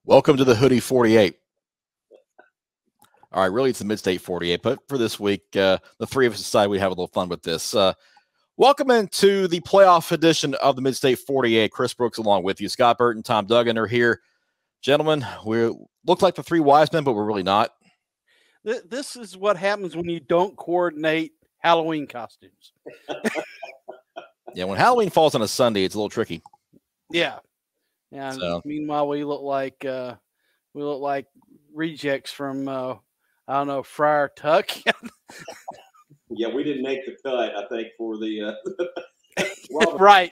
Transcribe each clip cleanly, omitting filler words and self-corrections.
Welcome to the Hoodie 48. All right, really, it's the Midstate 48, but for this week, the three of us decided we'd have a little fun with this. Welcome into the playoff edition of the Midstate 48. Chris Brooks along with you. Scott Burton, Tom Duggan are here. Gentlemen, we look like the three wise men, but we're really not. This is what happens when you don't coordinate Halloween costumes. Yeah, when Halloween falls on a Sunday, it's a little tricky. Yeah. So. Meanwhile, we look like rejects from I don't know, Friar Tuck. Yeah, we didn't make the cut, I think, for the right.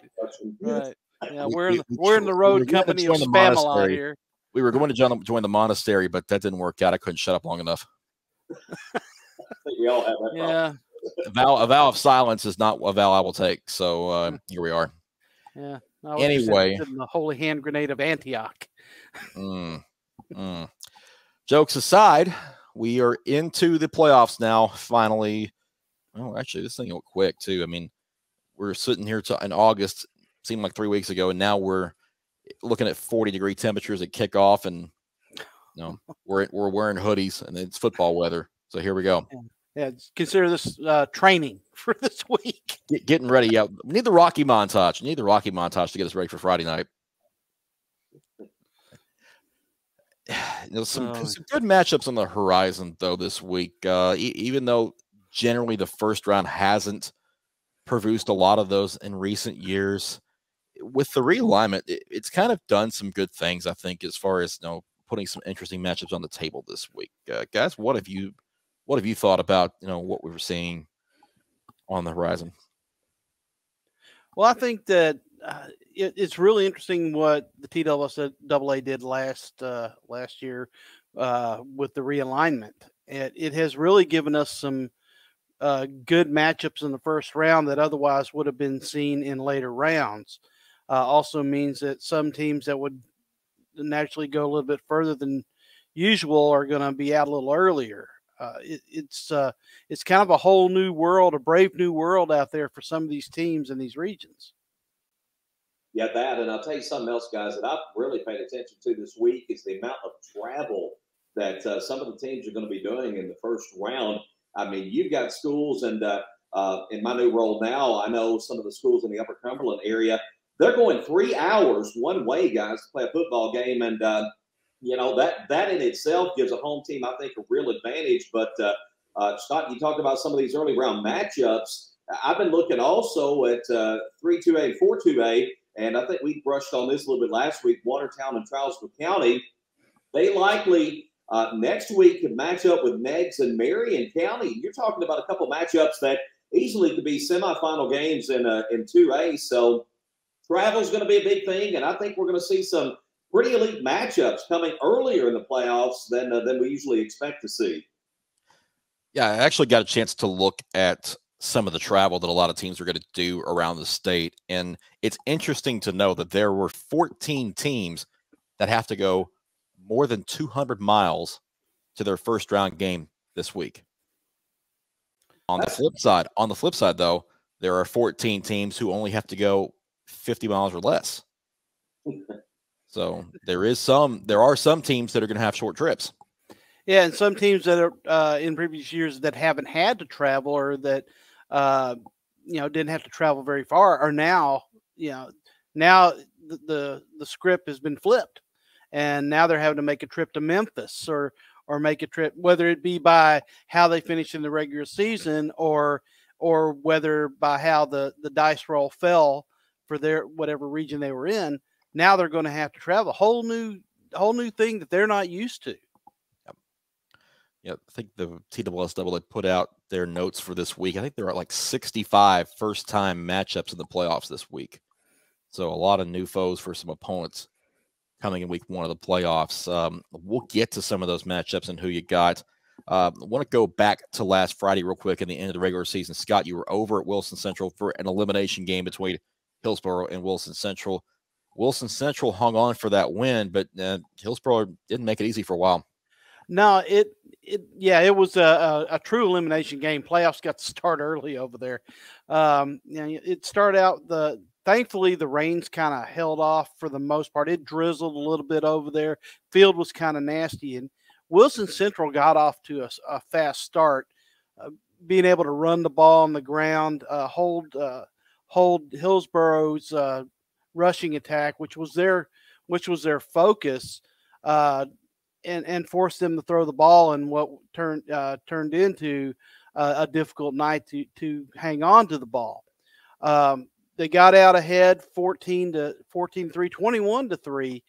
Yeah, we're in the road company of Spamalot here. We were going to join the monastery, but that didn't work out. I couldn't shut up long enough. I think we all have that problem. A vow of silence is not a vow I will take. So here we are. Yeah. Anyway, the holy hand grenade of Antioch. Jokes aside, we are into the playoffs now. Finally. Oh, actually, this thing went quick too. I mean, we're sitting here in August, seemed like 3 weeks ago, and now we're looking at 40-degree temperatures at kickoff, and we're wearing hoodies, and it's football weather. So here we go. Yeah, consider this training for this week. Getting ready. Yeah, we need the Rocky montage. We need the Rocky montage to get us ready for Friday night. Some good matchups on the horizon, though, this week. Even though generally the first round hasn't produced a lot of those in recent years, with the realignment, it's kind of done some good things, I think, as far as putting some interesting matchups on the table this week. Guys, what have you thought about what we were seeing on the horizon? Well, I think that it's really interesting what the TSSAA did last year with the realignment. It has really given us some good matchups in the first round that otherwise would have been seen in later rounds. Also means that some teams that would naturally go a little bit further than usual are going to be out a little earlier. It's kind of a whole new world, a brave new world out there for some of these teams in these regions. Yeah, that, and I'll tell you something else, guys, that I've really paid attention to this week is the amount of travel that some of the teams are going to be doing in the first round. I mean, you've got schools, and in my new role now, I know some of the schools in the Upper Cumberland area, they're going 3 hours one way, guys, to play a football game, and that in itself gives a home team, I think, a real advantage. But Scott, you talked about some of these early round matchups. I've been looking also at 3-2A and 4-2A. And I think we brushed on this a little bit last week. Watertown and Charleston County, they likely next week could match up with Meigs and Marion County. You're talking about a couple of matchups that easily could be semifinal games in 2A. So travel is going to be a big thing, and I think we're going to see some pretty elite matchups coming earlier in the playoffs than we usually expect to see. Yeah, I actually got a chance to look at some of the travel that a lot of teams are going to do around the state. And it's interesting to know that there were 14 teams that have to go more than 200 miles to their first round game this week. On the flip side, though, there are 14 teams who only have to go 50 miles or less. So there are some teams that are going to have short trips. Yeah, and some teams that are in previous years that haven't had to travel or that didn't have to travel very far are now the script has been flipped, and now they're having to make a trip to Memphis or make a trip, whether it be by how they finish in the regular season or whether by how the dice roll fell for their whatever region they were in. Now they're going to have to travel, a whole new thing that they're not used to. Yeah, I think the TSSAA put out their notes for this week. I think there are like 65 first-time matchups in the playoffs this week. So a lot of new foes for some opponents coming in week one of the playoffs. We'll get to some of those matchups and who you got. I want to go back to last Friday real quick in the end of the regular season. Scott, you were over at Wilson Central for an elimination game between Hillsboro and Wilson Central. Wilson Central hung on for that win, but Hillsboro didn't make it easy for a while. No, it was a true elimination game. Playoffs got to start early over there. It started out Thankfully, the rains kind of held off for the most part. It drizzled a little bit over there. Field was kind of nasty, and Wilson Central got off to a fast start, being able to run the ball on the ground, hold Hillsboro's rushing attack, which was their focus, and force them to throw the ball in what turned into a difficult night to hang on to the ball. They got out ahead 14-3, 21-3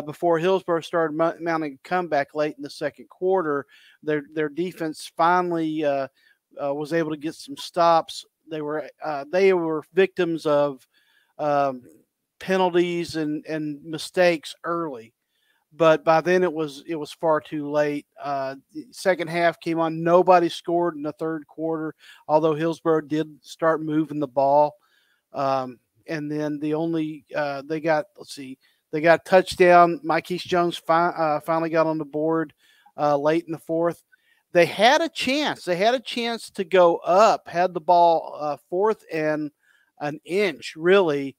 before Hillsborough started mounting a comeback late in the second quarter. Their defense finally was able to get some stops. They were victims of penalties and mistakes early, but by then it was far too late. The second half came on. Nobody scored in the third quarter, although Hillsborough did start moving the ball. And then they got a touchdown. Mikeese Jones finally got on the board late in the fourth. They had a chance. They had a chance to go up, had the ball fourth and an inch, really,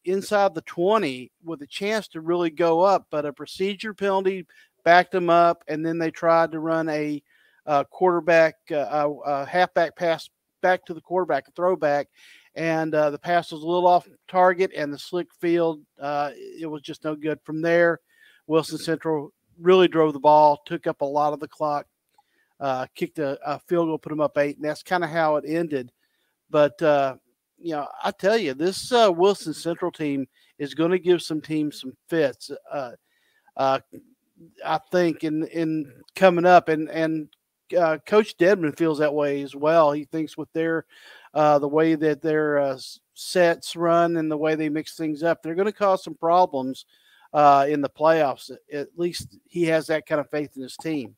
inside the 20 with a chance to really go up, but a procedure penalty backed them up, and then they tried to run a quarterback, halfback pass back to the quarterback, a throwback, and the pass was a little off target, and the slick field, it was just no good from there. Wilson Central really drove the ball, took up a lot of the clock, kicked a field goal, put them up 8, and that's kind of how it ended. But, I tell you, this Wilson Central team is going to give some teams some fits, I think, in coming up. And Coach Dedman feels that way as well. He thinks with the way that their sets run and the way they mix things up, they're going to cause some problems in the playoffs. At least he has that kind of faith in his team.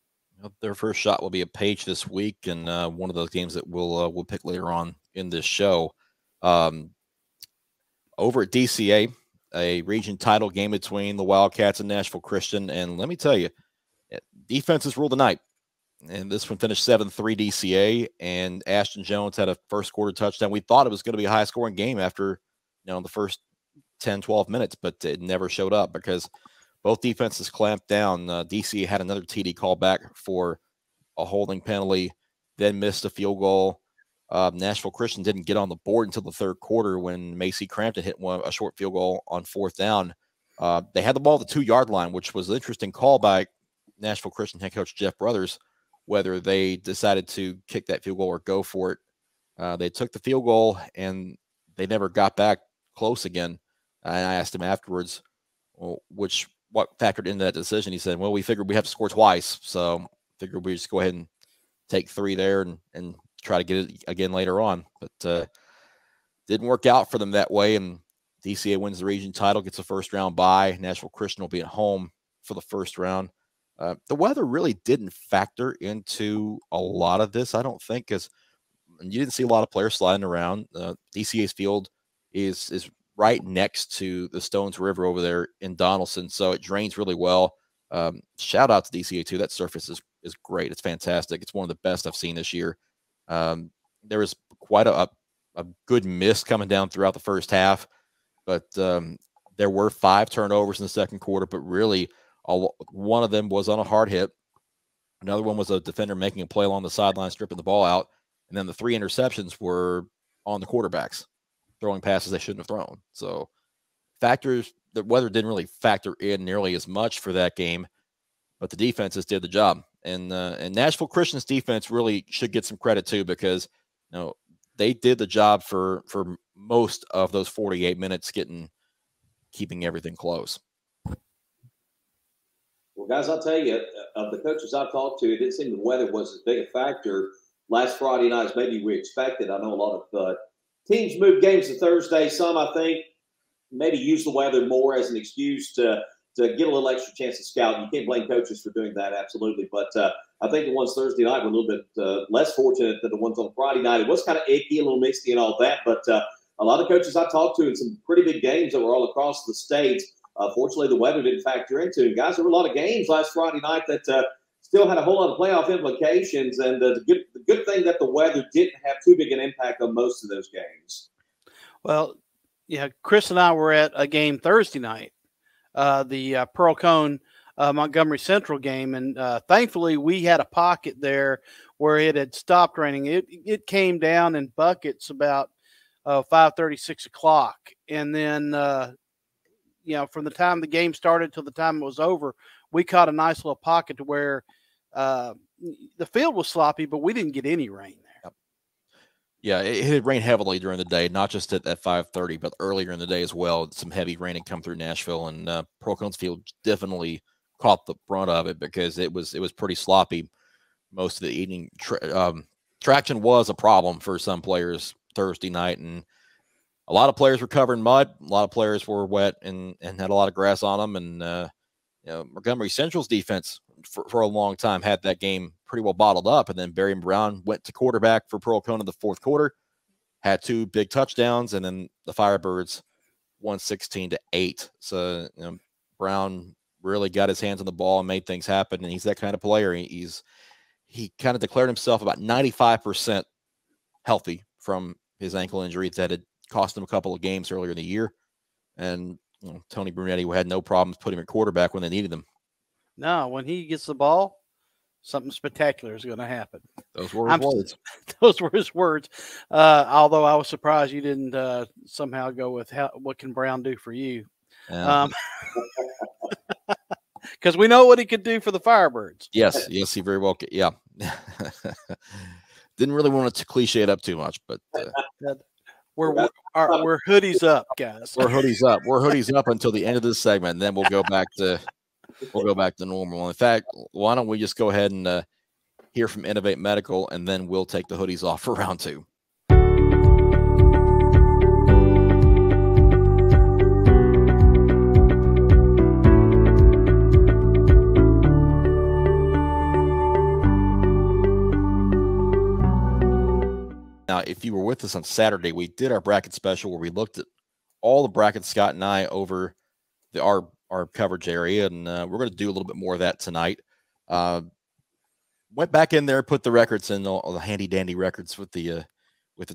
Their first shot will be at Page this week, and one of those games that we'll pick later on in this show. Over at DCA, a region title game between the Wildcats and Nashville Christian, and let me tell you, defenses ruled the night. And this one finished 7-3 DCA, and Ashton Jones had a first quarter touchdown. We thought it was going to be a high scoring game after, the first 10, 12 minutes, but it never showed up because both defenses clamped down. DCA had another TD call back for a holding penalty, then missed a field goal. Nashville Christian didn't get on the board until the third quarter when Macy Crampton hit a short field goal on fourth down. They had the ball at the 2-yard line, which was an interesting call by Nashville Christian head coach Jeff Brothers, whether they decided to kick that field goal or go for it. They took the field goal, and they never got back close again. And I asked him afterwards, what factored into that decision. He said, well, we figured we have to score twice, so figured we just go ahead and take 3 there and try to get it again later on. But didn't work out for them that way, and DCA wins the region title, gets a first-round bye. Nashville Christian will be at home for the first round. The weather really didn't factor into a lot of this, I don't think, because you didn't see a lot of players sliding around. DCA's field is right next to the Stones River over there in Donaldson, so it drains really well. Shout out to DCA, too. That surface is great. It's fantastic. It's one of the best I've seen this year. There was quite a good mist coming down throughout the first half, but there were 5 turnovers in the second quarter, but really one of them was on a hard hit. Another one was a defender making a play along the sideline, stripping the ball out. And then the 3 interceptions were on the quarterbacks, throwing passes they shouldn't have thrown. So factors, the weather didn't really factor in nearly as much for that game, but the defenses did the job. And Nashville Christian's defense really should get some credit too, because they did the job for most of those 48 minutes, keeping everything close. Well, guys, I'll tell you, of the coaches I've talked to, it didn't seem the weather was as big a factor last Friday night as maybe we expected. I know a lot of teams moved games to Thursday. Some, I think, maybe use the weather more as an excuse to get a little extra chance to scout. You can't blame coaches for doing that, absolutely. But I think the ones Thursday night were a little bit less fortunate than the ones on Friday night. It was kind of icky, a little misty and all that. But a lot of coaches I talked to in some pretty big games that were all across the state, fortunately, the weather didn't factor into it. Guys, there were a lot of games last Friday night that still had a whole lot of playoff implications. And the good thing that the weather didn't have too big an impact on most of those games. Well, Yeah, Chris and I were at a game Thursday night, the Pearl Cone Montgomery Central game, and thankfully we had a pocket there where it had stopped raining. It came down in buckets about 5:30, 6 o'clock, and then from the time the game started till the time it was over, we caught a nice little pocket to where the field was sloppy, but we didn't get any rain there. Yep. Yeah, it had rained heavily during the day, not just at 5:30, but earlier in the day as well. Some heavy rain had come through Nashville, and Pearl Cone's field definitely caught the brunt of it because it was pretty sloppy most of the evening. Traction was a problem for some players Thursday night, and a lot of players were covered in mud. A lot of players were wet and had a lot of grass on them. And Montgomery Central's defense for a long time had that game pretty well bottled up. And then Barry Brown went to quarterback for Pearl Cone in the fourth quarter, had 2 big touchdowns, and then the Firebirds won 16-8. So Brown really got his hands on the ball and made things happen. And he's that kind of player. He kind of declared himself about 95% healthy from his ankle injury that had cost him a couple of games earlier in the year. And Tony Brunetti had no problems putting him at quarterback when they needed him. No, when he gets the ball, something spectacular is going to happen. Those were his words. Those were his words. Although I was surprised you didn't somehow go with what can Brown do for you? Because we know what he could do for the Firebirds. Yes, he very well could. Yeah. Didn't really want to cliche it up too much, but we're hoodies up, guys. We're hoodies up. We're hoodies up until the end of this segment, and then we'll go back to normal. In fact, why don't we just go ahead and hear from Innovate Medical, and then we'll take the hoodies off for round 2. Now, if you were with us on Saturday, we did our bracket special where we looked at all the brackets, Scott and I, over our coverage area, and we're going to do a little bit more of that tonight. Went back in there, put the records in, all the handy dandy records with the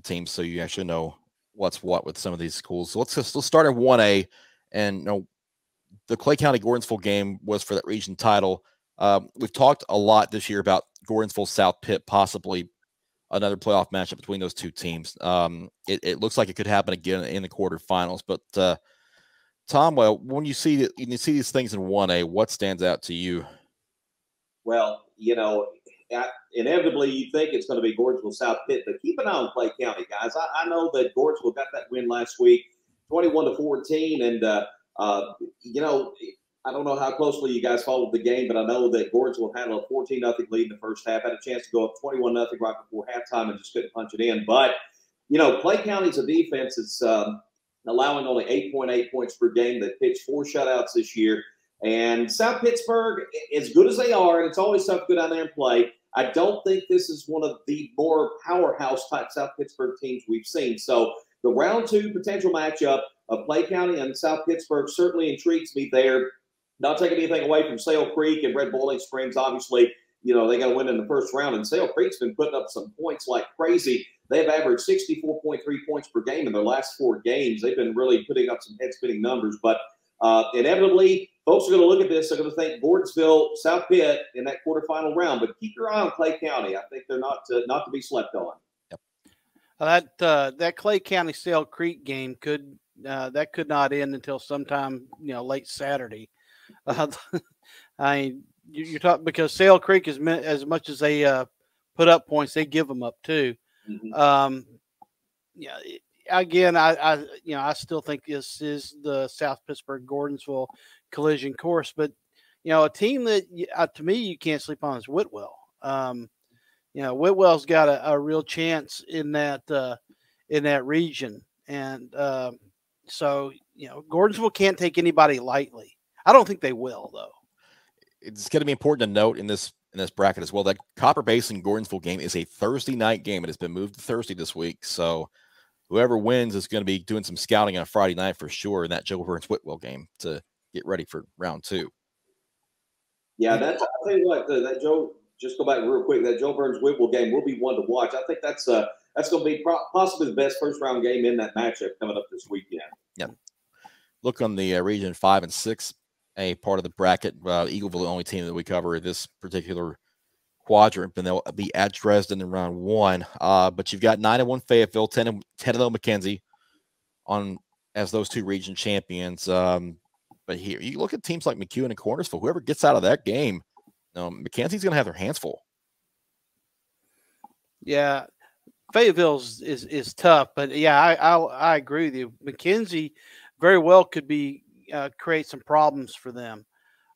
teams, so you actually know what's what with some of these schools. So let's start at 1A, and the Clay County Gordonsville game was for that region title. We've talked a lot this year about Gordonsville South Pitt possibly another playoff matchup between those two teams. It looks like it could happen again in the quarterfinals. But Tom, well, when you see these things in 1A, what stands out to you? Well, inevitably you think it's going to be Gordonsville South Pitt, but keep an eye on Clay County, guys. I know that Gordonsville got that win last week, 21-14, and I don't know how closely you guys followed the game, but I know that Gordonsville had a 14-0 lead in the first half, had a chance to go up 21-0 right before halftime and just couldn't punch it in. But, Clay County's a defense that's allowing only 8.8 points per game. They pitched 4 shutouts this year. And South Pittsburgh, as good as they are, and it's always tough to go down there and play, I don't think this is one of the more powerhouse-type South Pittsburgh teams we've seen. So the round 2 potential matchup of Clay County and South Pittsburgh certainly intrigues me there. Not taking anything away from Sale Creek and Red Boiling Springs. Obviously, they got to win in the first round. And Sale Creek's been putting up some points like crazy. They've averaged 64.3 points per game in their last 4 games. They've been really putting up some head-spinning numbers. But inevitably, folks are going to look at this. They're going to think Gordonsville, South Pitt in that quarterfinal round. But keep your eye on Clay County. I think they're not to be slept on. Yep. That Clay County Sale Creek game could not end until sometime late Saturday. You're talking because Sale Creek is as much as they put up points, they give them up too. Mm-hmm. Again, I still think this is the South Pittsburgh Gordonsville collision course, but a team that to me you can't sleep on is Whitwell. Whitwell's got a real chance in that region, and so Gordonsville can't take anybody lightly. I don't think they will, though. It's going to be important to note in this bracket as well that Copper Basin Gordonsville game is a Thursday night game. It has been moved to Thursday this week, so whoever wins is going to be doing some scouting on a Friday night for sure in that Joe Burns Whitwell game to get ready for round 2. Yeah, I'll tell you what, that Joe. Just go back real quick. That Joe Burns Whitwell game will be one to watch. I think that's a that's going to be possibly the best first-round game in that matchup coming up this weekend. Yeah. Look on the region 5 and 6, a part of the bracket. Eagleville, the only team that we cover this particular quadrant, and they'll be at Dresden in round 1. But you've got 9-1 Fayetteville, 10-0 McKenzie on as those two region champions. But here you look at teams like McEwen and Cornersville. Whoever gets out of that game, McKenzie's going to have their hands full. Yeah, Fayetteville is tough, but yeah, I agree with you. McKenzie very well could be create some problems for them.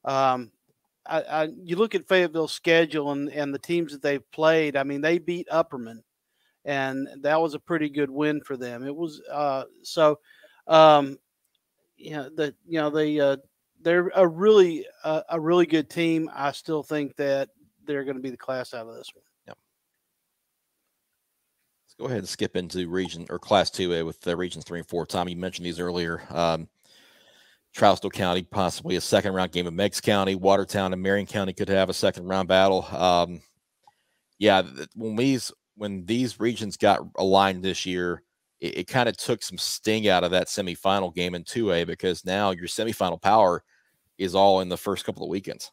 You look at Fayetteville's schedule and the teams that they've played. I mean, they beat Upperman, and that was a pretty good win for them. It was they're a really good team. I still think that they're going to be the class out of this one. Yep. Let's go ahead and skip into region or class 2A with regions 3 and 4. Tom, you mentioned these earlier. Trousdale County, possibly a second round game of Meigs County. Watertown and Marion County could have a second round battle. When these regions got aligned this year, it kind of took some sting out of that semifinal game in 2A, because now your semifinal power is all in the first couple of weekends.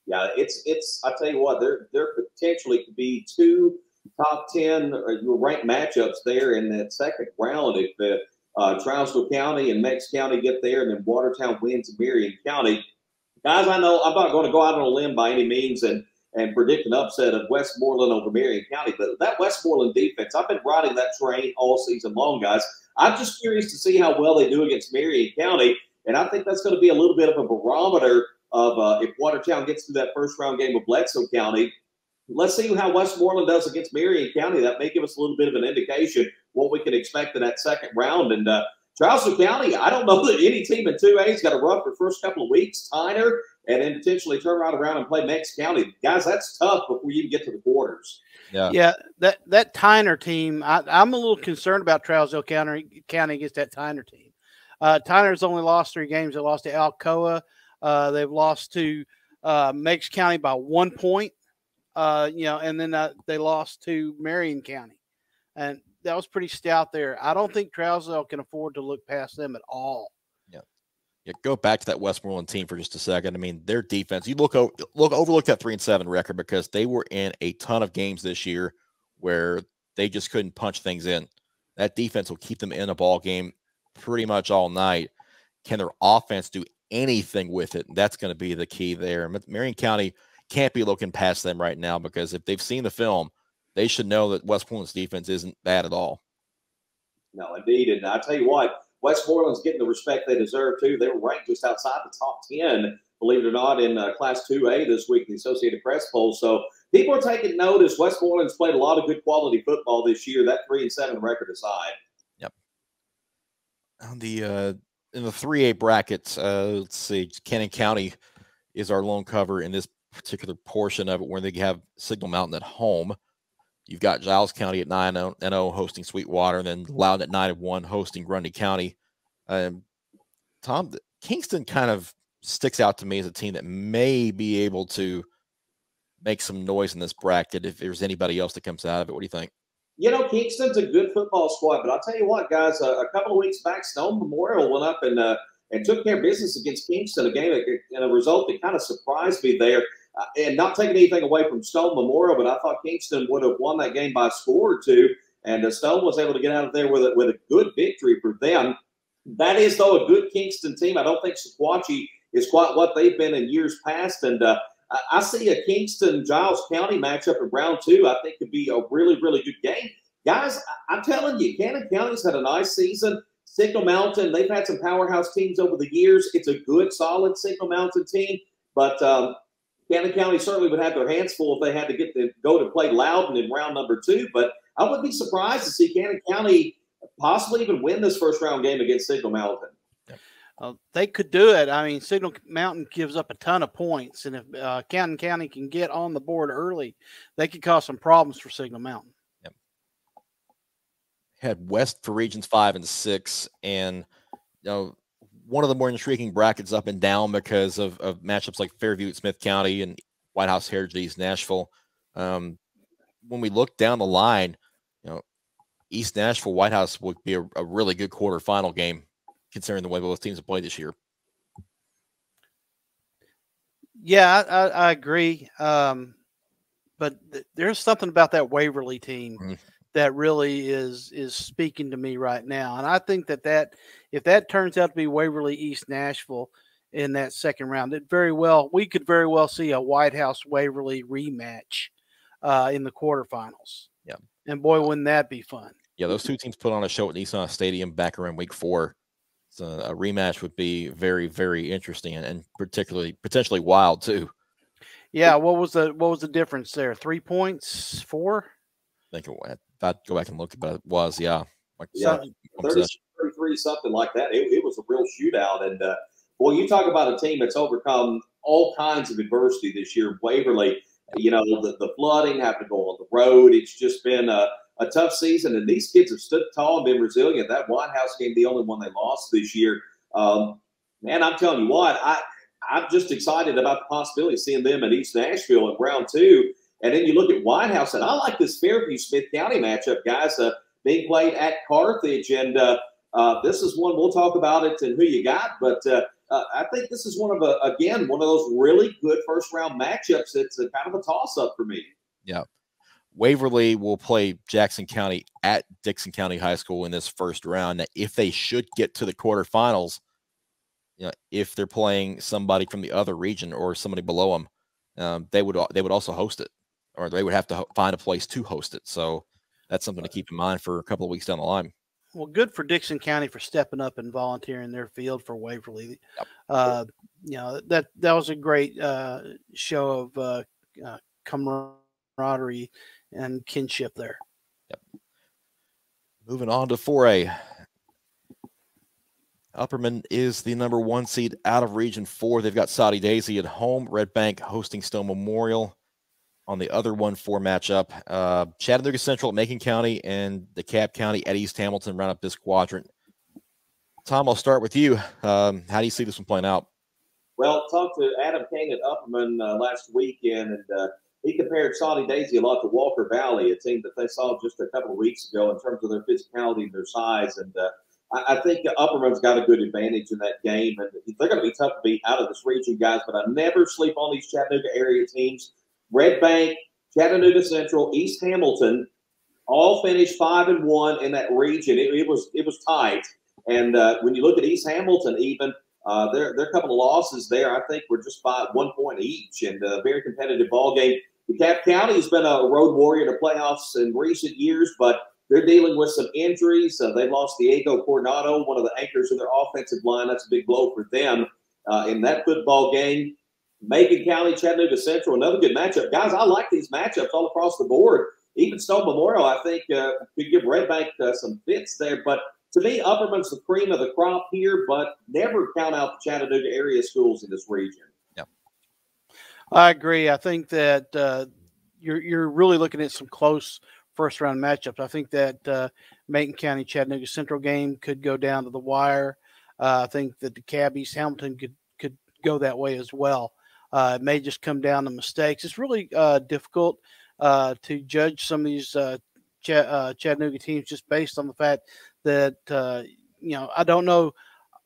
Yeah, it's. I tell you what, there potentially could be 2 top 10 ranked matchups there in that second round if the Trousdale County and Meigs County get there, and then Watertown wins Marion County. Guys, I know I'm not going to go out on a limb by any means and predict an upset of Westmoreland over Marion County, but that Westmoreland defense, I've been riding that train all season long, guys. I'm just curious to see how well they do against Marion County, and I think that's going to be a little bit of a barometer of if Watertown gets to that first-round game of Bledsoe County. Let's see how Westmoreland does against Marion County. That may give us a little bit of an indication what we can expect in that second round. And Trousdale County, I don't know that any team in 2A's got a rough the first couple of weeks. Tyner, and then potentially turn right around and play Meigs County. Guys, that's tough before you even get to the quarters. Yeah, that Tyner team, I'm a little concerned about Trousdale County against that Tyner team. Tyner's only lost 3 games. They lost to Alcoa. They've lost to Meigs County by 1 point. And then they lost to Marion County, and that was pretty stout there. I don't think Trousdale can afford to look past them at all. Yeah. Go back to that Westmoreland team for just a second. I mean, their defense. You overlook that 3-7 record because they were in a ton of games this year where they just couldn't punch things in. That defense will keep them in a ball game pretty much all night. Can their offense do anything with it? That's going to be the key there. Marion County can't be looking past them right now, because if they've seen the film, they should know that Westmoreland's defense isn't bad at all. No, indeed. And I tell you what, Westmoreland's getting the respect they deserve, too. They were ranked just outside the top 10, believe it or not, in Class 2A this week in the Associated Press poll. So people are taking notice. Westmoreland's played a lot of good quality football this year, that 3-7 record aside. Yep. On the in the 3A brackets, let's see, Cannon County is our lone cover in this particular portion of it, where they have Signal Mountain at home. You've got Giles County at 9-0 hosting Sweetwater, and then Loudon at 9-1 hosting Grundy County. Tom, Kingston kind of sticks out to me as a team that may be able to make some noise in this bracket if there's anybody else that comes out of it. What do you think? Kingston's a good football squad, but I'll tell you what, guys, a couple of weeks back, Stone Memorial went up and took care of business against Kingston, a game and a result that kind of surprised me there. And not taking anything away from Stone Memorial, but I thought Kingston would have won that game by a score or 2, and Stone was able to get out of there with a good victory for them. That is, though, a good Kingston team. I don't think Sequatchie is quite what they've been in years past, and I see a Kingston-Giles County matchup in round 2. I think could be a really, really good game. Guys, I'm telling you, Cannon County's had a nice season. Signal Mountain, they've had some powerhouse teams over the years. It's a good, solid Signal Mountain team, but Cannon County certainly would have their hands full if they had to go to play Loudon in round number 2. But I wouldn't be surprised to see Cannon County possibly even win this first-round game against Signal Mountain. They could do it. I mean, Signal Mountain gives up a ton of points, and if Cannon County can get on the board early, they could cause some problems for Signal Mountain. Yep. Head west for regions 5 and 6, and one of the more intriguing brackets up and down because of matchups like Fairview at Smith County and White House Heritage East Nashville. when we look down the line, East Nashville White House would be a really good quarterfinal game, considering the way both teams have played this year. Yeah, I agree. But there's something about that Waverly team that really is speaking to me right now, and I think that if that turns out to be Waverly East Nashville in that second round, we could very well see a White House Waverly rematch in the quarterfinals. Yeah, and boy, wouldn't that be fun? Yeah, those two teams put on a show at Nissan Stadium back around week 4. So a rematch would be very, very interesting and potentially wild too. Yeah, what was the difference there? 3 points, 4? I think I'd go back and look, but it was, yeah. 33, something like that. It was a real shootout. And, boy, you talk about a team that's overcome all kinds of adversity this year. Waverly, the flooding, having to go on the road. It's just been a tough season, and these kids have stood tall and been resilient. That White House game, the only one they lost this year. Man, I'm telling you what, I'm just excited about the possibility of seeing them at East Nashville in round 2. And then you look at White House, and I like this Fairview-Smith County matchup, guys, being played at Carthage. And this is one we'll talk about it and who you got. But I think this is one of those really good first-round matchups. It's kind of a toss-up for me. Yeah. Waverly will play Jackson County at Dixon County High School in this first round. Now, if they should get to the quarterfinals, if they're playing somebody from the other region or somebody below them, they would also host it, or they would have to find a place to host it. So that's something to keep in mind for a couple of weeks down the line. Well, good for Dixon County for stepping up and volunteering their field for Waverly. Yep. That was a great show of camaraderie and kinship there. Yep. Moving on to 4A. Upperman is the number 1 seed out of Region 4. They've got Soddy Daisy at home. Red Bank hosting Stone Memorial on the other 1-4 matchup. Chattanooga Central at Macon County and DeKalb County at East Hamilton round up this quadrant. Tom, I'll start with you. How do you see this one playing out? Well, talked to Adam King at Upperman last weekend, and he compared Soddy Daisy a lot to Walker Valley, a team that they saw just a couple of weeks ago in terms of their physicality and their size. And I think Upperman's got a good advantage in that game, and they're going to be tough to beat out of this region, guys. But I never sleep on these Chattanooga area teams. Red Bank, Chattanooga Central, East Hamilton, all finished 5-1 in that region. It was tight. And when you look at East Hamilton, even their couple of losses there, I think were just by 1 point each, and a very competitive ball game. DeKalb County has been a road warrior to playoffs in recent years, but they're dealing with some injuries. They lost Diego Coronado, one of the anchors of their offensive line. That's a big blow for them in that football game. Macon County, Chattanooga Central, another good matchup. Guys, I like these matchups all across the board. Even Stone Memorial, I think, could give Red Bank some fits there. But to me, Upperman's the cream of the crop here, but never count out the Chattanooga area schools in this region. Yep. I agree. I think that you're really looking at some close first-round matchups. I think that Macon County, Chattanooga Central game could go down to the wire. I think that the DeKalb East Hamilton could go that way as well. It may just come down to mistakes. It's really difficult to judge some of these Chattanooga teams just based on the fact that, I don't know,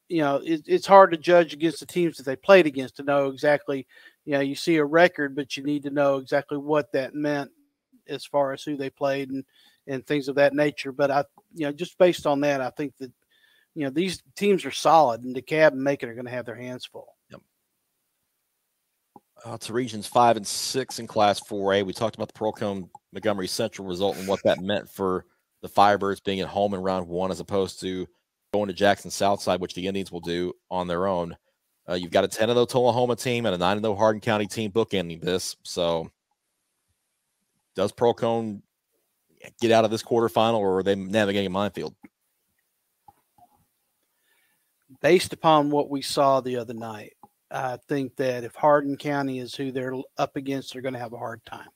it's hard to judge against the teams that they played against to know exactly, you see a record, but you need to know exactly what that meant as far as who they played and things of that nature. But just based on that, I think that, these teams are solid, and DeKalb and Macon are going to have their hands full. Yep. To regions 5 and 6 in Class 4A. We talked about the Pearl-Cohn Montgomery Central result and what that meant for the Firebirds being at home in round 1 as opposed to going to Jackson Southside, which the Indians will do on their own. You've got a 10-0 Tullahoma team and a 9-0 Hardin County team bookending this. So does Pearl-Cohn get out of this quarterfinal, or are they navigating a minefield? Based upon what we saw the other night, I think that if Hardin County is who they're up against, they're going to have a hard time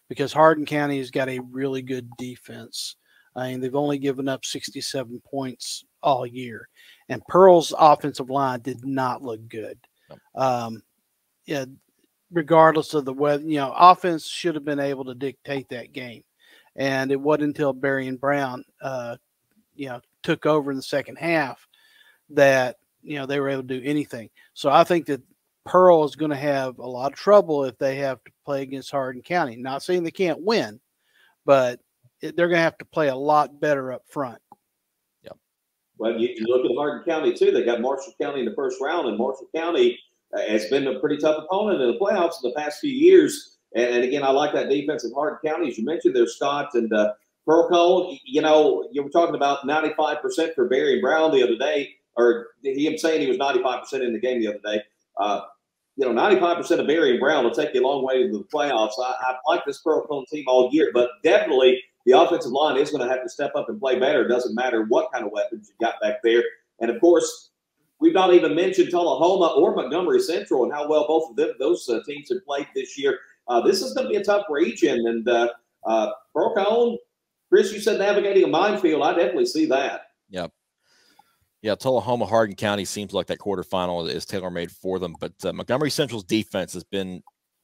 because Hardin County has got a really good defense. I mean, they've only given up 67 points all year, and Pearl's offensive line did not look good. regardless of the weather. Offense should have been able to dictate that game, and it wasn't until Barry and Brown, took over in the second half that they were able to do anything. So I think that Pearl is going to have a lot of trouble if they have to play against Hardin County. Not saying they can't win, but they're going to have to play a lot better up front. Yeah. Well, you look at Hardin County too. They got Marshall County in the first round, and Marshall County has been a pretty tough opponent in the playoffs in the past few years. And again, I like that defense of Hardin County. As you mentioned, there's Scott and Pearl Cole. You were talking about 95% for Barry and Brown the other day, or him saying he was 95% in the game the other day. 95% of Barry and Brown will take you a long way to the playoffs. I like this Pearl Cone team all year, but definitely the offensive line is going to have to step up and play better. It doesn't matter what kind of weapons you got back there. And, of course, we've not even mentioned Tullahoma or Montgomery Central and how well both of those teams have played this year. This is going to be a tough region. And Pearl Cone, Chris, you said navigating a minefield. I definitely see that. Yep. Yeah, Tullahoma, Hardin County seems like that quarterfinal is tailor-made for them. But Montgomery Central's defense has been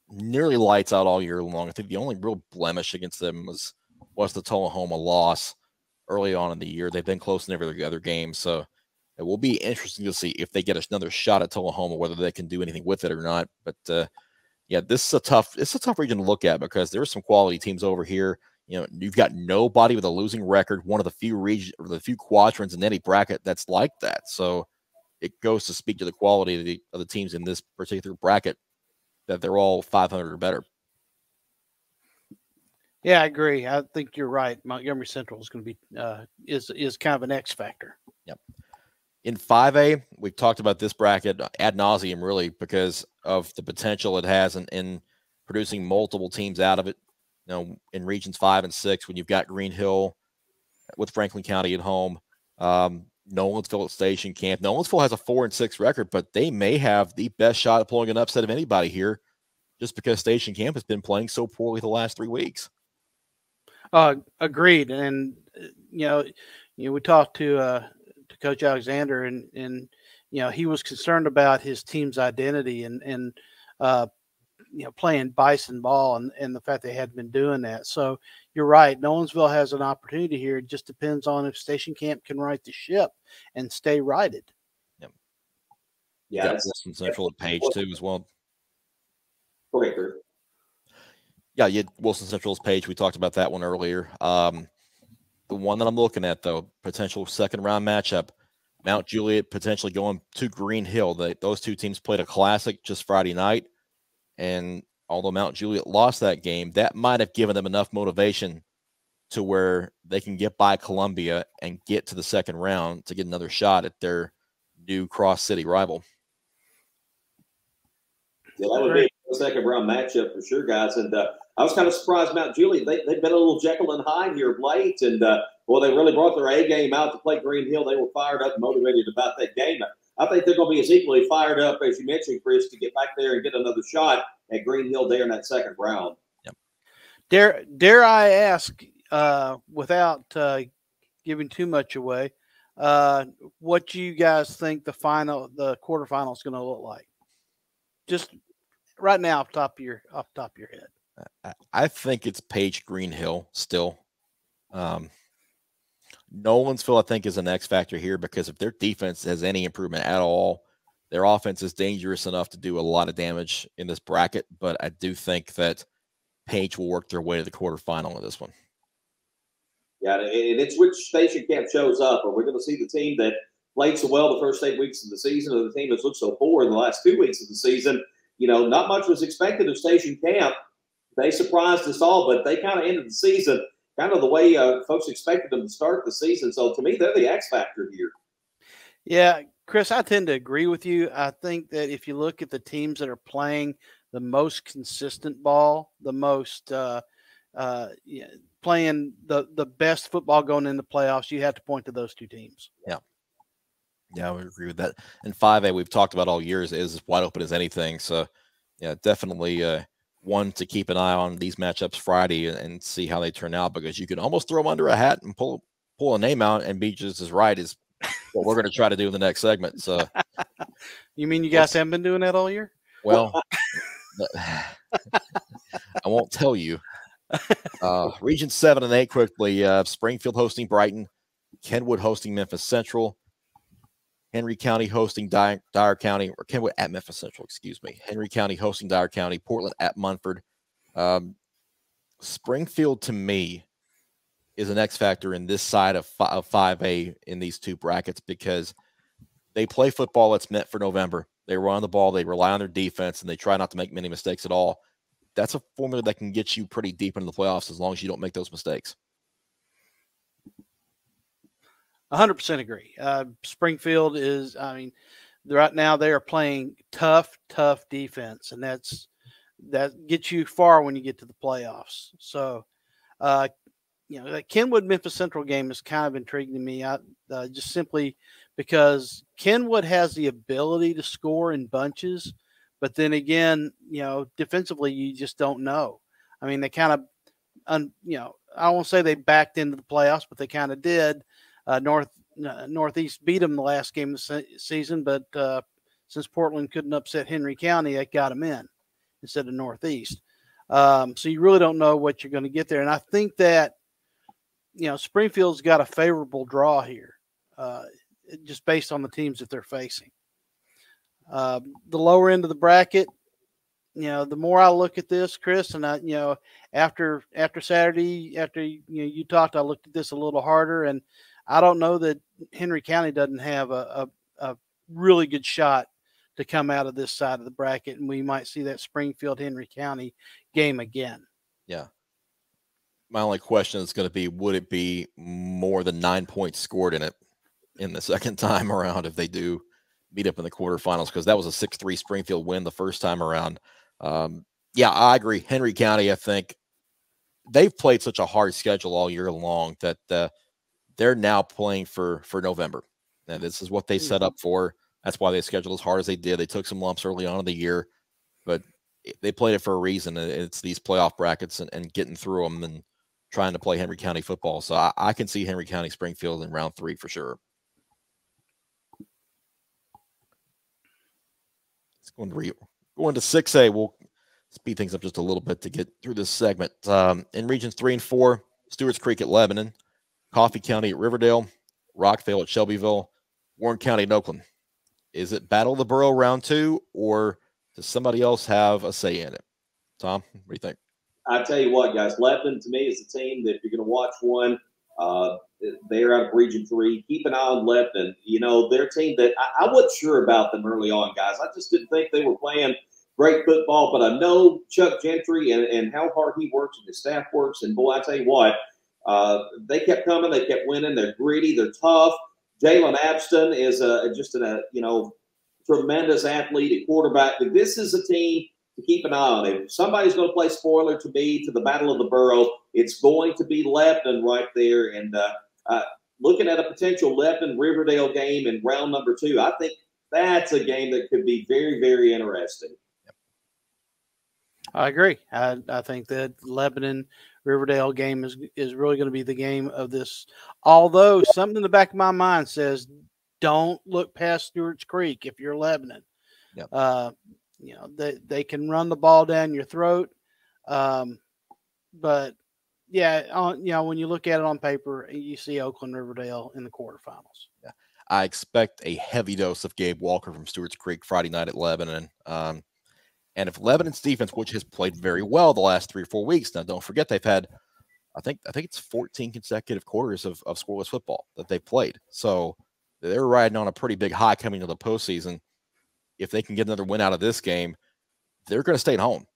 nearly lights out all year long. I think the only real blemish against them was the Tullahoma loss early on in the year. They've been close in every other game. So it will be interesting to see if they get another shot at Tullahoma, whether they can do anything with it or not. But, this is a tough region to look at because there are some quality teams over here. You've got nobody with a losing record, one of the few quadrants in any bracket that's like that. So it goes to speak to the quality of the teams in this particular bracket, that they're all 500 or better. Yeah, I agree. I think you're right. Montgomery Central is going to be is kind of an X factor. Yep. In 5A, we've talked about this bracket ad nauseum, really, because of the potential it has in producing multiple teams out of it. In regions 5 and 6, when you've got Green Hill with Franklin County at home, Nolensville at Station Camp. Nolensville has a 4-6 record, but they may have the best shot at pulling an upset of anybody here, just because Station Camp has been playing so poorly the last 3 weeks. Agreed. And we talked to Coach Alexander, and he was concerned about his team's identity and playing Bison ball and the fact they hadn't been doing that. So you're right. Nolensville has an opportunity here. It just depends on if Station Camp can right the ship and stay righted. Yep. Yeah. Wilson Central at Page too as well. Go ahead, Kurt. Yeah, you had Wilson Central's Page. We talked about that one earlier. The one that I'm looking at, though, potential second round matchup, Mount Juliet potentially going to Green Hill. Those two teams played a classic just Friday night. And although Mount Juliet lost that game, that might have given them enough motivation to where they can get by Columbia and get to the second round to get another shot at their new Cross City rival. Yeah, that would be a second round matchup for sure, guys. And I was kind of surprised Mount Juliet. They've been a little Jekyll and Hyde here of late. And, they really brought their A game out to play Green Hill. They were fired up and motivated about that game. I think they're going to be as equally fired up, as you mentioned, Chris, to get back there and get another shot at Green Hill there in that second round. Yep. Dare I ask, without giving too much away, what do you guys think the quarterfinal is going to look like? Just right now, off the top of your head. I think it's Page Green Hill still. Nolensville, I think, is an X factor here because if their defense has any improvement at all, their offense is dangerous enough to do a lot of damage in this bracket. But I do think that Page will work their way to the quarterfinal in this one. Yeah, and it's which Station Camp shows up. Are we going to see the team that played so well the first 8 weeks of the season, or the team that's looked so poor in the last 2 weeks of the season? Not much was expected of Station Camp. They surprised us all, but they kind of ended the season kind of the way folks expected them to start the season. So to me, they're the X factor here. Yeah, Chris, I tend to agree with you. I think that if you look at the teams that are playing the most consistent ball, the most playing the best football going into playoffs, you have to point to those two teams. Yeah, I would agree with that. And 5A, we've talked about all years, is as wide open as anything. So, yeah, definitely one to keep an eye on these matchups Friday and see how they turn out, because you can almost throw them under a hat and pull a name out and be just as right as what we're going to try to do in the next segment. So, you mean you guys haven't been doing that all year? Well, I won't tell you. Region 7 and 8 quickly. Springfield hosting Brighton, Kenwood hosting Memphis Central, Henry County hosting Dyer County, or Kenwood at Memphis Central, excuse me. Henry County hosting Dyer County, Portland at Munford. Springfield, to me, is an X factor in this side of 5A in these two brackets because they play football that's meant for November. They run the ball, they rely on their defense, and they try not to make many mistakes at all. That's a formula that can get you pretty deep into the playoffs as long as you don't make those mistakes. 100% agree. Springfield is, right now they are playing tough defense, and that gets you far when you get to the playoffs. So, that Kenwood Memphis Central game is kind of intriguing to me. Just simply because Kenwood has the ability to score in bunches, but then again, defensively, you just don't know. I mean, they kind of, I won't say they backed into the playoffs, but they kind of did. Northeast beat them the last game of the season, but since Portland couldn't upset Henry County, that got them in instead of Northeast. So you really don't know what you're going to get there. And I think that, Springfield's got a favorable draw here, just based on the teams that they're facing. The lower end of the bracket, the more I look at this, Chris, and after Saturday, after you talked, I looked at this a little harder, and I don't know that Henry County doesn't have a really good shot to come out of this side of the bracket, and we might see that Springfield Henry County game again. Yeah. My only question is going to be, would it be more than 9 points scored in it in the second time around if they do meet up in the quarterfinals? Because that was a 6-3 Springfield win the first time around. Yeah, I agree. Henry County, I think they've played such a hard schedule all year long that they're now playing for November. And this is what they set up for. That's why they scheduled as hard as they did. They took some lumps early on in the year, but they played it for a reason. It's these playoff brackets and getting through them and trying to play Henry County football. So I can see Henry County Springfield in round 3 for sure. Let's go into 6A. We'll speed things up just a little bit to get through this segment. In regions 3 and 4, Stewart's Creek at Lebanon, Coffee County at Riverdale, Rockville at Shelbyville, Warren County at Oakland. Is it Battle of the Borough round 2, or does somebody else have a say in it? Tom, what do you think? I tell you what, guys, Lebanon to me is a team that if you're going to watch one, they're out of Region 3. Keep an eye on Lebanon. They're a team that I wasn't sure about them early on, guys. I just didn't think they were playing great football, but I know Chuck Gentry and how hard he works and his staff works. And, boy, I tell you what, they kept coming. They kept winning. They're gritty. They're tough. Jalen Abston is just a tremendous athlete at quarterback. But this is a team to keep an eye on. If somebody's going to play spoiler to me to the Battle of the Borough, it's going to be Lebanon right there. And looking at a potential Lebanon-Riverdale game in round number 2, I think that's a game that could be very, very interesting. I agree. I think that Lebanon-Riverdale game is really going to be the game of this. Although something in the back of my mind says, don't look past Stewart's Creek if you're Lebanon. Yep. They can run the ball down your throat. But yeah, when you look at it on paper, you see Oakland Riverdale in the quarterfinals. Yeah. I expect a heavy dose of Gabe Walker from Stewart's Creek Friday night at Lebanon. And if Lebanon's defense, which has played very well the last 3 or 4 weeks, now don't forget they've had, I think it's 14 consecutive quarters of scoreless football that they've played. So they're riding on a pretty big high coming to the postseason. If they can get another win out of this game, they're going to stay at home.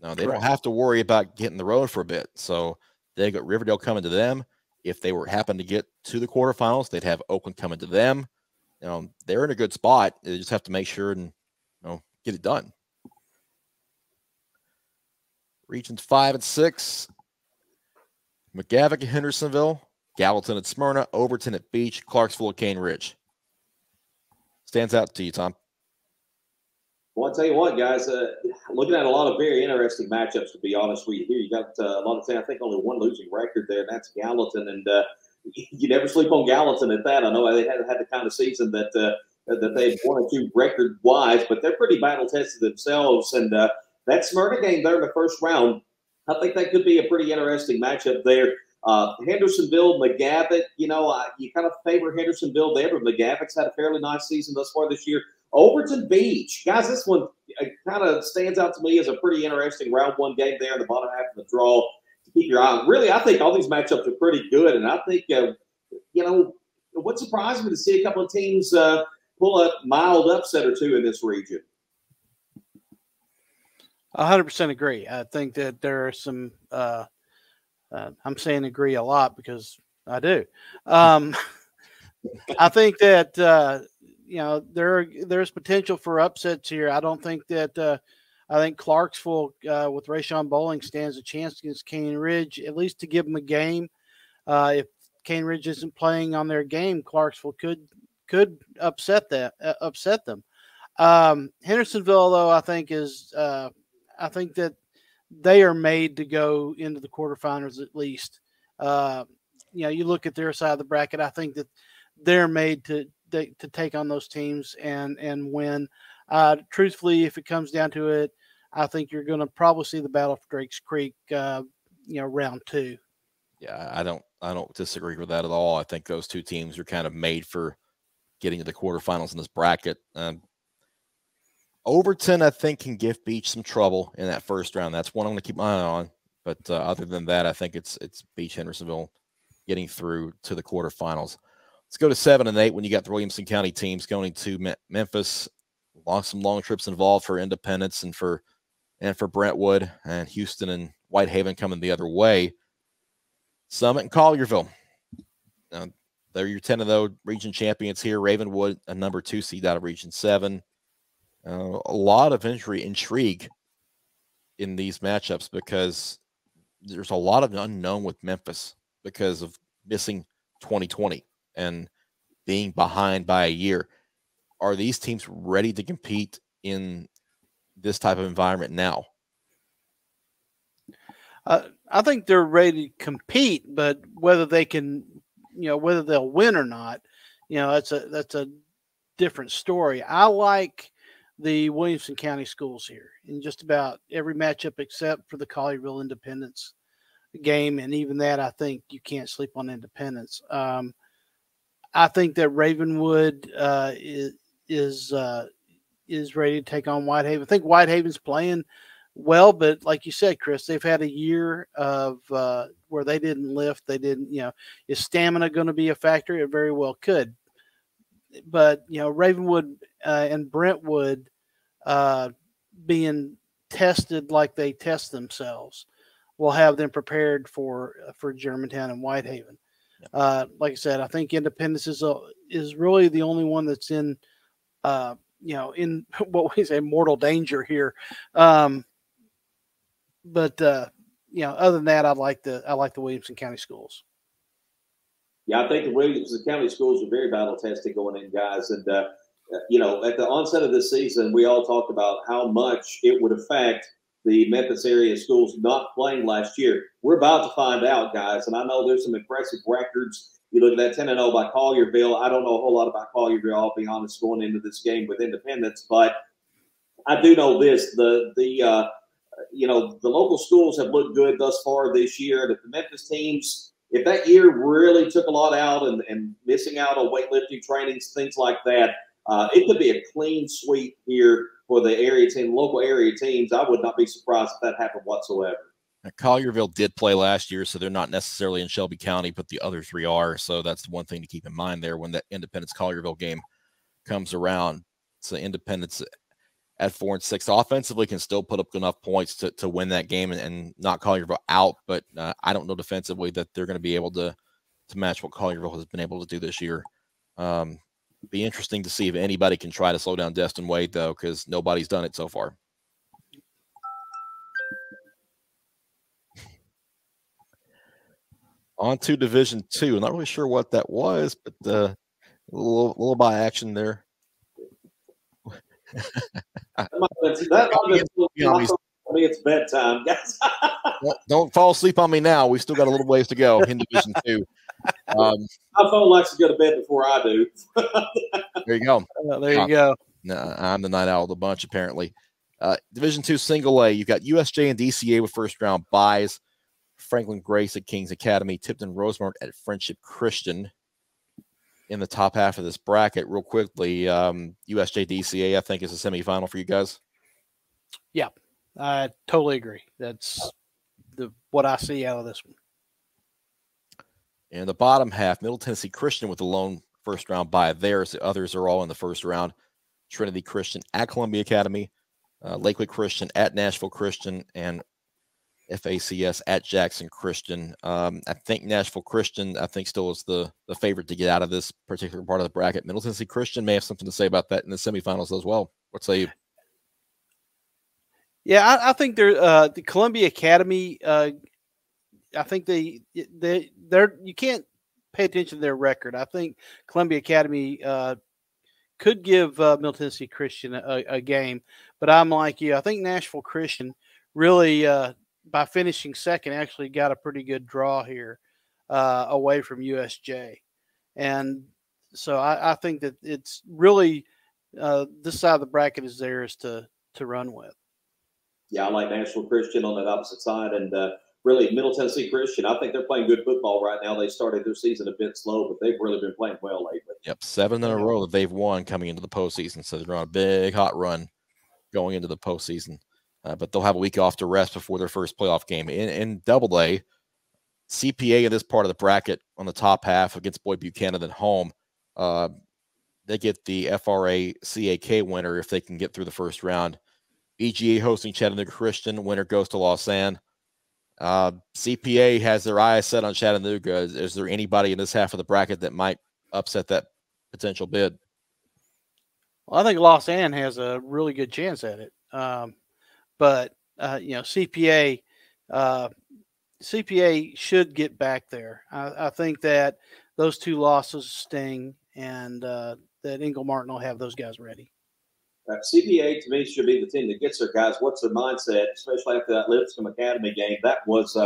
Now, they don't have to worry about getting the road for a bit. So they got Riverdale coming to them. If they happen to get to the quarterfinals, they'd have Oakland coming to them. They're in a good spot. They just have to make sure and get it done. Regions 5 and 6, McGavock at Hendersonville, Gallatin at Smyrna, Overton at Beach, Clarksville at Cane Ridge. Stands out to you, Tom? Well, I'll tell you what, guys, looking at a lot of very interesting matchups, to be honest with you. Here you got a lot of, I think only one losing record there, and that's Gallatin. And you never sleep on Gallatin at that. I know they had the kind of season that they've won or two record-wise, but they're pretty battle-tested themselves. And that Smyrna game there in the first round, I think that could be a pretty interesting matchup there. Hendersonville, McGavock, you kind of favor Hendersonville there, but McGavock's had a fairly nice season thus far this year. Overton Beach, guys, this one kind of stands out to me as a pretty interesting round one game there in the bottom half of the draw to keep your eye on. Really, I think all these matchups are pretty good, and I think, it would surprise me to see a couple of teams pull a mild upset or two in this region. 100% agree. I think that there are some I'm saying agree a lot because I do. I think that there's potential for upsets here. I don't think that I think Clarksville with Rayshawn Bowling stands a chance against Cane Ridge, at least to give them a game. If Cane Ridge isn't playing on their game, Clarksville could upset them. Hendersonville, though, I think that they are made to go into the quarterfinals at least. You look at their side of the bracket, I think that they're made to take on those teams and win. Truthfully, if it comes down to it, I think you're going to probably see the battle for Drakes Creek, round 2. Yeah, I don't disagree with that at all. I think those two teams are kind of made for getting to the quarterfinals in this bracket. Overton, I think, can give Beach some trouble in that first round. That's one I'm going to keep my eye on. But other than that, I think it's Beach Hendersonville getting through to the quarterfinals. Let's go to 7 and 8 when you got the Williamson County teams going to Memphis. Some long trips involved for Independence and for Brentwood, and Houston and Whitehaven coming the other way. Summit and Collierville. They're your 10-0 region champions here. Ravenwood, a number 2 seed out of Region 7. A lot of intrigue in these matchups because there's a lot of unknown with Memphis because of missing 2020 and being behind by a year. Are these teams ready to compete in this type of environment now? I think they're ready to compete, but whether they can, whether they'll win or not, that's a different story. I like the Williamson County schools here in just about every matchup except for the Collierville Independence game, and even that, I think you can't sleep on Independence. I think that Ravenwood is ready to take on Whitehaven. I think Whitehaven's playing well, but like you said, Chris, they've had a year of where they didn't lift. They didn't, is stamina going to be a factor? It very well could. But, Ravenwood and Brentwood being tested like they test themselves will have them prepared for Germantown and Whitehaven. Like I said, I think Independence is really the only one that's in, in what we say mortal danger here. But other than that, I like the Williamson County schools. Yeah, I think the Williamson County schools are very battle tested going in, guys. And, at the onset of this season, we all talked about how much it would affect the Memphis area schools not playing last year. We're about to find out, guys. And I know there's some impressive records. You look at that 10-0 by Collierville. I don't know a whole lot about Collierville, I'll be honest, going into this game with Independence. But I do know this. The local schools have looked good thus far this year. The Memphis teams, if that year really took a lot out and missing out on weightlifting trainings, things like that, it could be a clean sweep here for the local area teams. I would not be surprised if that happened whatsoever. Now, Collierville did play last year, so they're not necessarily in Shelby County, but the other 3 are. So that's the one thing to keep in mind there when that Independence-Collierville game comes around. So Independence at 4-6 offensively can still put up enough points to win that game and knock Collierville out. But I don't know defensively that they're going to be able to match what Collierville has been able to do this year. Be interesting to see if anybody can try to slow down Destin Wade, though, because nobody's done it so far. On to Division II. I'm not really sure what that was, but a little by action there. I mean, it's bedtime, guys. Don't fall asleep on me now. We still got a little ways to go in Division II. My phone likes to go to bed before I do. There you go. There you go. I'm the night owl of the bunch, apparently. Division II Single A, you've got USJ and DCA with first-round buys. Franklin Grace at Kings Academy, Tipton Rosemont at Friendship Christian in the top half of this bracket. Real quickly, USJ DCA, I think, is a semifinal for you guys. Yeah, I totally agree. That's what I see out of this one. And the bottom half, Middle Tennessee Christian with the lone first-round bye theirs. The others are all in the first round. Trinity Christian at Columbia Academy, Lakewood Christian at Nashville Christian, and FACS at Jackson Christian. I think Nashville Christian, still is the favorite to get out of this particular part of the bracket. Middle Tennessee Christian may have something to say about that in the semifinals as well. What say you? Yeah, I think they're the Columbia Academy. I think they're you can't pay attention to their record. I think Columbia Academy could give Middle Tennessee Christian a game, but I'm like you. I think Nashville Christian really, by finishing second, actually got a pretty good draw here away from USJ, and so I think that it's really this side of the bracket is theirs to run with. Yeah, I like Nashville Christian on that opposite side, and really Middle Tennessee Christian. I think they're playing good football right now. They started their season a bit slow, but they've really been playing well lately. Yep, 7 in a row that they've won coming into the postseason. So they're on a big hot run going into the postseason. But they'll have a week off to rest before their first playoff game. In Double A, CPA in this part of the bracket on the top half against Boyd Buchanan at home. They get the FRA CAK winner if they can get through the first round. EGA hosting Chattanooga Christian. Winner goes to Lausanne. CPA has their eyes set on Chattanooga. Is there anybody in this half of the bracket that might upset that potential bid? Well, I think Lausanne has a really good chance at it. But CPA should get back there. I think that those two losses sting, and that Ingle Martin will have those guys ready. CPA, to me, should be the team that gets their guys. What's their mindset, especially after that Lipscomb Academy game? That was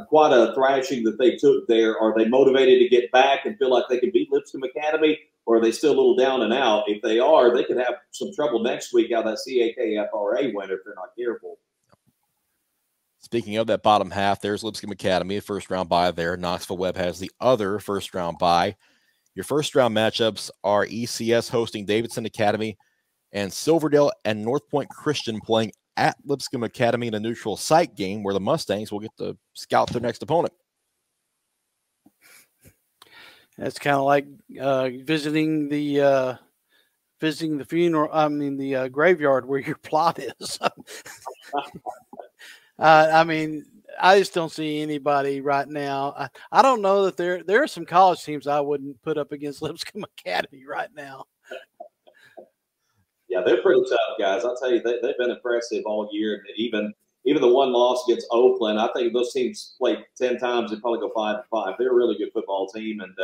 quite a thrashing that they took there. Are they motivated to get back and feel like they can beat Lipscomb Academy, or are they still a little down and out? If they are, they could have some trouble next week out of that CAK FRA win if they're not careful. Speaking of that bottom half, there's Lipscomb Academy, a first-round bye there. Knoxville Webb has the other first-round bye. Your first-round matchups are ECS hosting Davidson Academy, and Silverdale and North Point Christian playing at Lipscomb Academy in a neutral site game where the Mustangs will get to scout their next opponent. It's kind of like visiting the funeral. I mean, the graveyard where your plot is. I just don't see anybody right now. I don't know that there are some college teams I wouldn't put up against Lipscomb Academy right now. Yeah, they're pretty tough, guys. I'll tell you, they've been impressive all year. Even the one loss against Oakland, I think if those teams played 10 times, they'd probably go 5-5. They're a really good football team. And,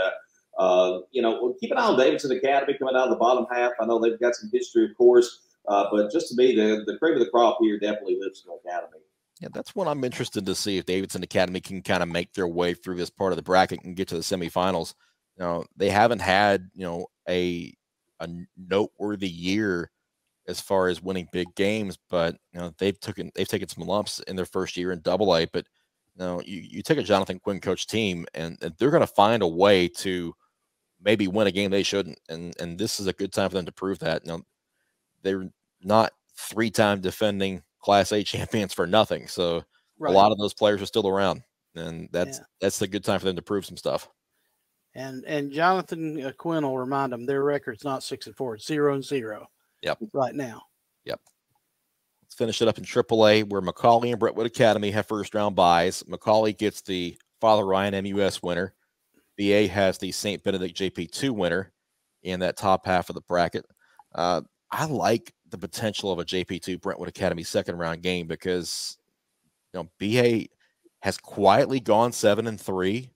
keep an eye on Davidson Academy coming out of the bottom half. I know they've got some history, of course. But just to me, the cream of the crop here definitely Lipscomb Academy. Yeah, that's what I'm interested to see if Davidson Academy can kind of make their way through this part of the bracket and get to the semifinals. They haven't had, a noteworthy year as far as winning big games, but they've taken some lumps in their first year in Double A. But you take a Jonathan Quinn coach team, and they're going to find a way to maybe win a game they shouldn't, and this is a good time for them to prove that. They're not 3-time defending Class A champions for nothing, so right. A lot of those players are still around, and that's a good time for them to prove some stuff. And Jonathan Quinn will remind them their record's not 6-4, it's 0-0. Yep. Right now. Yep. Let's finish it up in AAA, where Macaulay and Brentwood Academy have first-round buys. Macaulay gets the Father Ryan MUS winner. VA has the St. Benedict JP2 winner in that top half of the bracket. I like the potential of a JP2 Brentwood Academy second-round game because BA has quietly gone 7-3.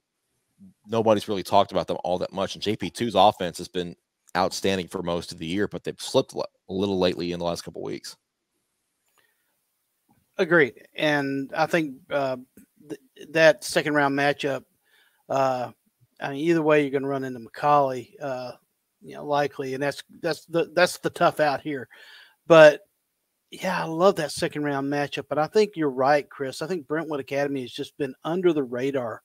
Nobody's really talked about them all that much, and JP2's offense has been outstanding for most of the year, but they've slipped a little lately in the last couple of weeks. Agreed. And I think that second round matchup, either way you're going to run into Macaulay, likely, and that's the tough out here. But Yeah, I love that second round matchup, but I think you're right, Chris. I think Brentwood Academy has just been under the radar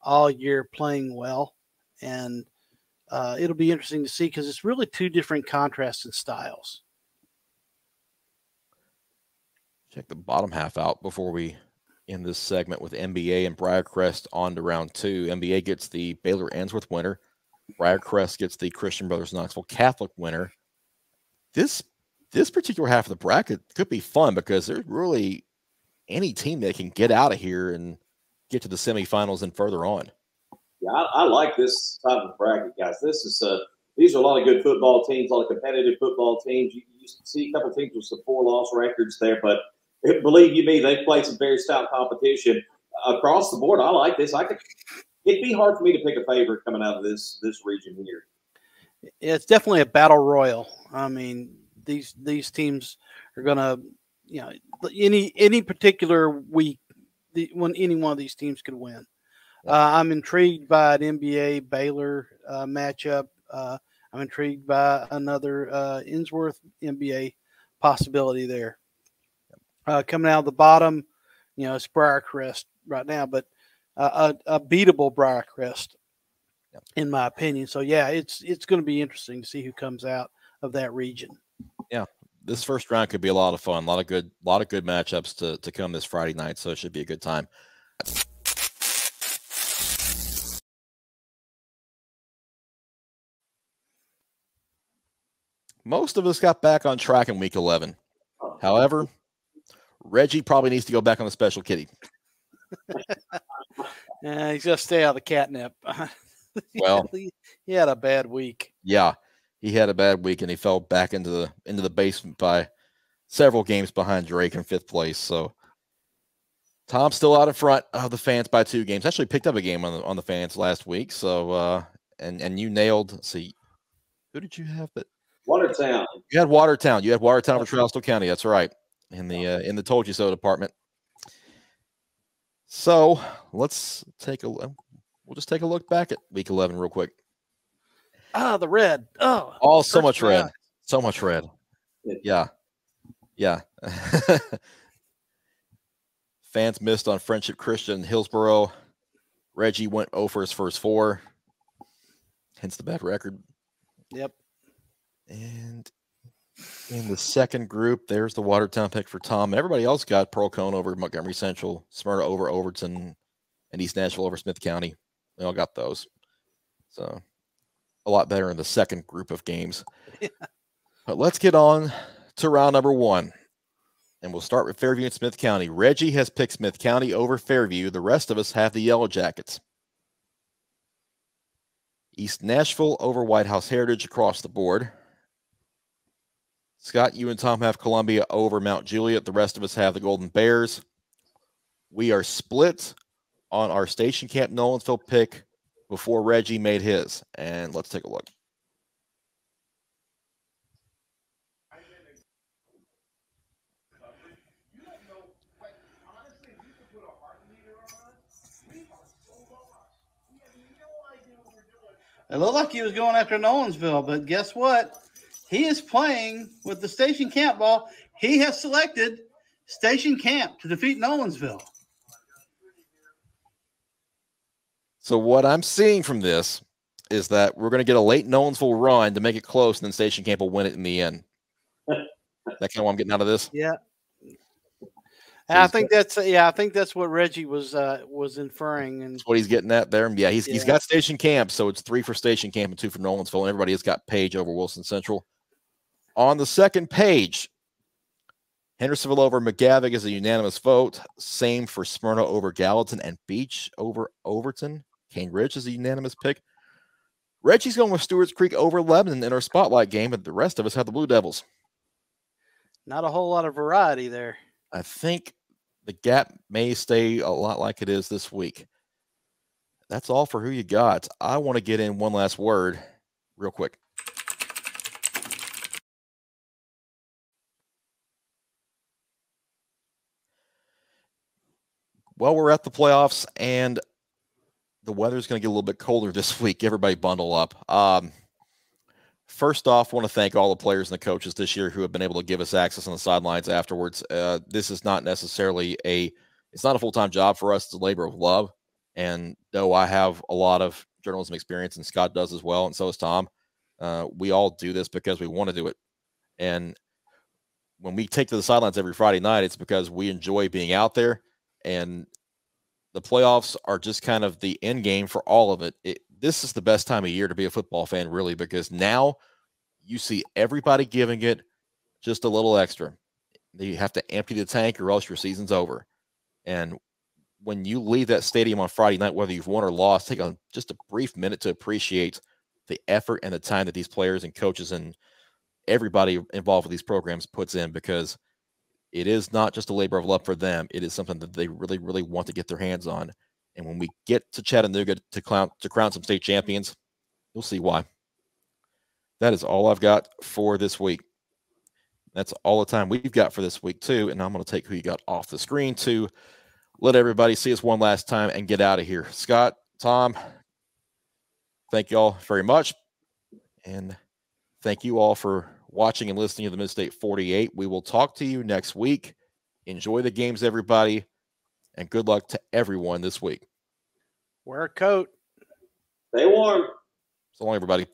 all year, playing well, and it'll be interesting to see because it's really two different contrasting styles. Check the bottom half out before we end this segment with MBA and Briarcrest on to round 2. MBA gets the Baylor Answorth winner. Briarcrest gets the Christian Brothers Knoxville Catholic winner. This particular half of the bracket could be fun because there's really any team that can get out of here and get to the semifinals and further on. Yeah, I like this type of bracket, guys. These are a lot of good football teams, a lot of competitive football teams. You see a couple of teams with some 4-loss records there, but believe you me, they played some very stout competition across the board. I like this. It'd be hard for me to pick a favorite coming out of this region here. It's definitely a battle royal. I mean, these teams are going to, any particular week, when any one of these teams could win. I'm intrigued by an NBA Baylor matchup. I'm intrigued by another Answorth NBA possibility there. Coming out of the bottom, it's Briarcrest right now, but a beatable Briarcrest, in my opinion. So yeah, it's going to be interesting to see who comes out of that region. Yeah, this first round could be a lot of fun. A lot of good matchups to come this Friday night. So it should be a good time. Most of us got back on track in week 11. However, Reggie probably needs to go back on the special kitty. He's got to stay out of the catnip. Well, he had a bad week. Yeah, he had a bad week, and he fell back into the basement by several games behind Drake in 5th place. So Tom's still out in front of the fans by 2 games. Actually picked up a game on the fans last week. So and you nailed. See, who did you have? But Watertown. You had Watertown. You had Watertown for Charleston County. That's right. In the Told You So department. So let's we'll just take a look back at week 11 real quick. The red. So much red. So much red. Yeah. Fans missed on Friendship Christian Hillsboro. Reggie went 0 for his first 4. Hence the bad record. Yep. And in the second group, there's the Watertown pick for Tom. And everybody else got Pearl Cone over Montgomery Central, Smyrna over Overton, and East Nashville over Smith County. They all got those. So a lot better in the second group of games. Yeah. But let's get on to round number 1. And we'll start with Fairview and Smith County. Reggie has picked Smith County over Fairview. The rest of us have the Yellow Jackets. East Nashville over White House Heritage across the board. Scott, you and Tom have Columbia over Mount Juliet. The rest of us have the Golden Bears. We are split on our Station Camp Nolensville pick before Reggie made his. And let's take a look. It looked like he was going after Nolensville, but guess what? He is playing with the Station Camp ball. He has selected Station Camp to defeat Nolensville. So what I'm seeing from this is that we're going to get a late Nolensville run to make it close, and then Station Camp will win it in the end. That kind of what I'm getting out of this? Yeah. So I think that's what Reggie was inferring, and that's what he's getting at there. Yeah, he's got Station Camp, so it's 3 for Station Camp and 2 for Nolensville, and everybody has got Page over Wilson Central. On the second page, Hendersonville over McGavick is a unanimous vote. Same for Smyrna over Gallatin and Beach over Overton. Cane Ridge is a unanimous pick. Reggie's going with Stewart's Creek over Lebanon in our spotlight game, but the rest of us have the Blue Devils. Not a whole lot of variety there. I think the gap may stay a lot like it is this week. That's all for who you got. I want to get in one last word real quick. Well, we're at the playoffs, and the weather's going to get a little bit colder this week. Everybody bundle up. First off, I want to thank all the players and the coaches this year who have been able to give us access on the sidelines afterwards. This is not necessarily it's not a full-time job for us. It's a labor of love. And though I have a lot of journalism experience, and Scott does as well, and so does Tom, we all do this because we want to do it. And when we take to the sidelines every Friday night, it's because we enjoy being out there. And the playoffs are just kind of the end game for all of it. This is the best time of year to be a football fan, really, because now you see everybody giving it just a little extra. You have to empty the tank or else your season's over. And when you leave that stadium on Friday night, whether you've won or lost, take just a brief minute to appreciate the effort and the time that these players and coaches and everybody involved with these programs puts in, because it is not just a labor of love for them. It is something that they really, really want to get their hands on. And when we get to Chattanooga to crown some state champions, you'll see why. That is all I've got for this week. That's all the time we've got for this week, too. And I'm going to take who you got off the screen to let everybody see us one last time and get out of here. Scott, Tom, thank you all very much. And thank you all for watching and listening to the Midstate 48. We will talk to you next week. Enjoy the games, everybody, and good luck to everyone this week. Wear a coat. Stay warm. So long, everybody.